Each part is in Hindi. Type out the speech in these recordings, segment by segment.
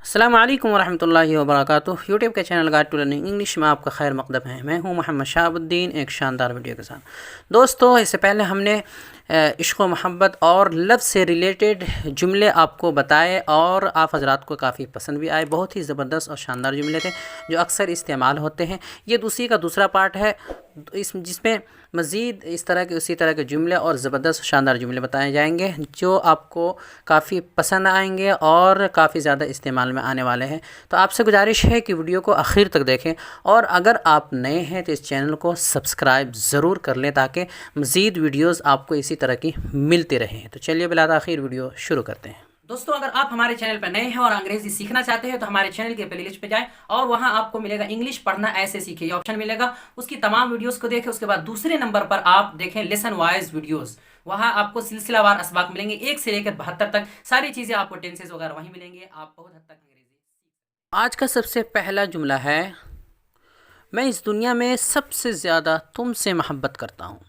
अस्सलामु अलैकुम वरहमतुल्लाहि वबरकातुहू। यूट्यूब के channel guide to learning English में आपका खैर मकदम है। मैं हूं मोहम्मद शहाबुद्दीन, एक शानदार वीडियो के साथ। दोस्तों, इससे पहले हमने इश्क़ व मोहब्बत और लव से रिलेटेड जुमले आपको बताए और आप हज़रात को काफ़ी पसंद भी आए। बहुत ही ज़बरदस्त और शानदार जुमले थे जो अक्सर इस्तेमाल होते हैं। ये दूसरा पार्ट है जिसमें मज़ीद उसी तरह के जुमले और ज़बरदस्त शानदार जुमले बताए जाएंगे जो आपको काफ़ी पसंद आएंगे और काफ़ी ज़्यादा इस्तेमाल में आने वाले हैं। तो आपसे गुजारिश है कि वीडियो को आखिर तक देखें और अगर आप नए हैं तो इस चैनल को सब्सक्राइब ज़रूर कर लें ताकि मज़ीद वीडियोज़ आपको इसी तरह की मिलती रहें। तो चलिए बिला ताख़ीर वीडियो शुरू करते हैं। दोस्तों, अगर आप हमारे चैनल पर नए हैं और अंग्रेजी सीखना चाहते हैं तो हमारे चैनल के प्लेलिस्ट पे जाएं और वहां आपको मिलेगा इंग्लिश पढ़ना ऐसे सीखे ये ऑप्शन मिलेगा। उसकी तमाम वीडियोस को देखें। उसके बाद दूसरे नंबर पर आप देखें लेसन वाइज वीडियोस। वहां आपको सिलसिलावार असबाक मिलेंगे 1 से लेकर 72 तक। सारी चीज़ें आपको टेंसेस वगैरह वहीं मिलेंगे। आप बहुत हद तक अंग्रेजी। आज का सबसे पहला जुमला है, मैं इस दुनिया में सबसे ज़्यादा तुमसे मोहब्बत करता हूँ।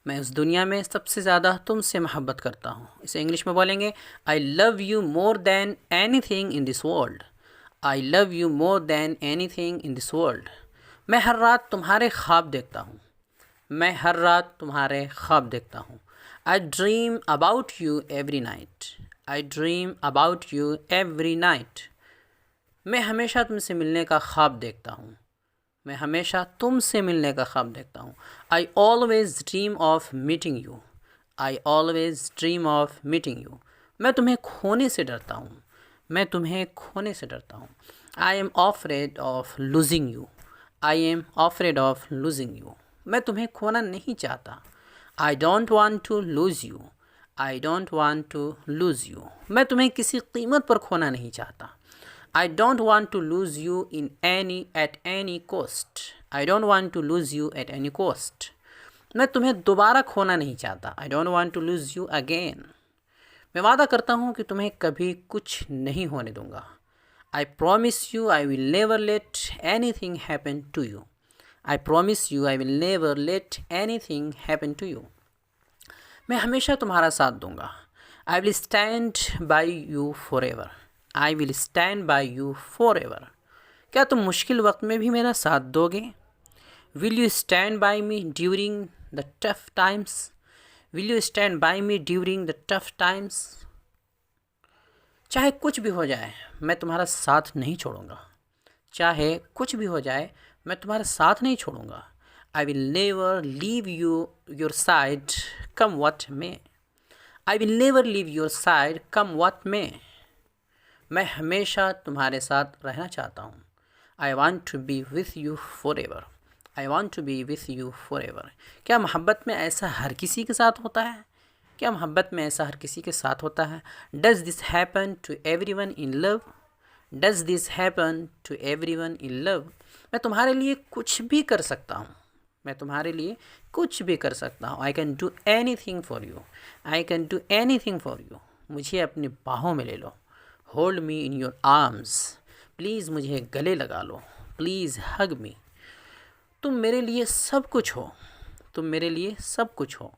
मैं उस दुनिया में सबसे ज़्यादा तुमसे मोहब्बत करता हूँ। इसे इंग्लिश में बोलेंगे, I love you more than any thing in this world. I love you more than any thing in this world. मैं हर रात तुम्हारे ख्वाब देखता हूँ। मैं हर रात तुम्हारे ख्वाब देखता हूँ। आई dream about you every night. I dream about you every night. मैं हमेशा तुमसे मिलने का ख्वाब देखता हूँ। मैं हमेशा तुमसे मिलने का ख्वाब देखता हूँ। I always dream of meeting you. I always dream of meeting you. मैं तुम्हें खोने से डरता हूँ। मैं तुम्हें खोने से डरता हूँ। I am afraid of losing you. I am afraid of losing you. मैं तुम्हें खोना नहीं चाहता। I don't want to lose you. I don't want to lose you. मैं तुम्हें किसी कीमत पर खोना नहीं चाहता। I don't want to lose you at any cost. I don't want to lose you at any cost. मैं तुम्हें दोबारा खोना नहीं चाहता। I don't want to lose you again. मैं वादा करता हूँ कि तुम्हें कभी कुछ नहीं होने दूँगा। I promise you I will never let anything happen to you. I promise you I will never let anything happen to you. मैं हमेशा तुम्हारा साथ दूँगा। I will stand by you forever. I will stand by you forever. क्या तुम मुश्किल वक्त में भी मेरा साथ दोगे? Will you stand by me during the tough times. Will you stand by me during the tough times. चाहे कुछ भी हो जाए मैं तुम्हारा साथ नहीं छोड़ूंगा। चाहे कुछ भी हो जाए मैं तुम्हारा साथ नहीं छोड़ूंगा। I will never leave you your side come what may. I will never leave your side come what may. मैं हमेशा तुम्हारे साथ रहना चाहता हूँ। I want to be with you forever. I want to be with you forever. क्या मोहब्बत में ऐसा हर किसी के साथ होता है? क्या मोहब्बत में ऐसा हर किसी के साथ होता है? Does this happen to everyone in love? Does this happen to everyone in love? मैं तुम्हारे लिए कुछ भी कर सकता हूँ। मैं तुम्हारे लिए कुछ भी कर सकता हूँ। I can do anything for you. I can do anything for you. मुझे अपनी बाहों में ले लो। Hold me in your arms. Please मुझे गले लगा लो। प्लीज़ हग मी। तुम मेरे लिए सब कुछ हो। तुम मेरे लिए सब कुछ हो।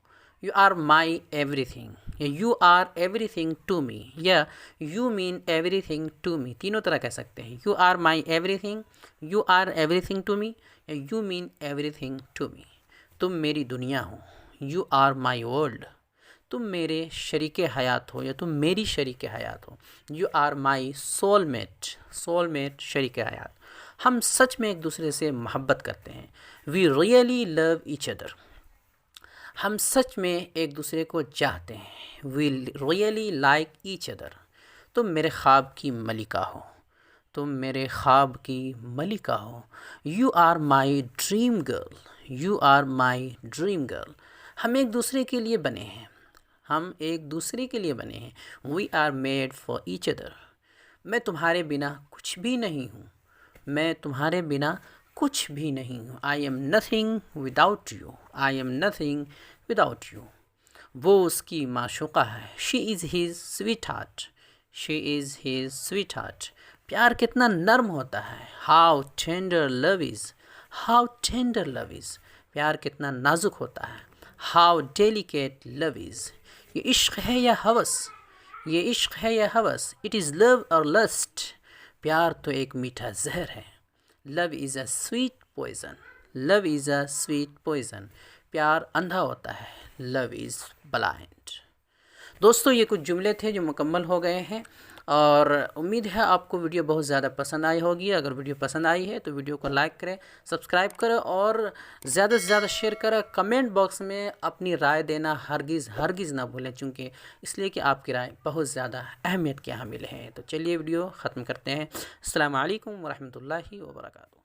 You are my everything. You are everything to me या you mean everything to me. तीनों तरह कह सकते हैं। You are my everything, you are everything to me या you mean everything to me. तुम मेरी दुनिया हो। You are my world. तुम मेरे शरीके हयात हो या तुम मेरी शरीके हयात हो। You are my soulmate. Soulmate शरीके हयात। हम सच में एक दूसरे से मोहब्बत करते हैं। We really love each other. हम सच में एक दूसरे को चाहते हैं। We really like each other. तुम मेरे ख्वाब की मलिका हो। तुम मेरे ख्वाब की मलिका हो। You are my dream girl. You are my dream girl. हम एक दूसरे के लिए बने हैं। हम एक दूसरे के लिए बने हैं। We are made for each other. मैं तुम्हारे बिना कुछ भी नहीं हूँ। मैं तुम्हारे बिना कुछ भी नहीं हूँ। I am nothing without you. I am nothing without you. वो उसकी माशूक़ा है। She is his sweet heart. She is his sweet heart. प्यार कितना नर्म होता है। How tender love is. How tender love is. प्यार कितना नाजुक होता है। How delicate love is. ये इश्क़ है या हवस। ये इश्क़ है या हवस। इट इज़ लव और लस्ट। प्यार तो एक मीठा जहर है। Love is a sweet poison, love is a sweet poison. प्यार अंधा होता है, लव इज़ ब्लाइंड। दोस्तों ये कुछ जुमले थे जो मुकम्मल हो गए हैं और उम्मीद है आपको वीडियो बहुत ज़्यादा पसंद आई होगी। अगर वीडियो पसंद आई है तो वीडियो को लाइक करें, सब्सक्राइब करें और ज़्यादा से ज़्यादा शेयर करें। कमेंट बॉक्स में अपनी राय देना हरगिज़ ना भूलें, चूँकि इसलिए कि आपकी राय बहुत ज़्यादा अहमियत के हामिल है। तो चलिए वीडियो ख़त्म करते हैं। अस्सलामु अलैकुम वरहमतुल्लाहि वबरकातुहू।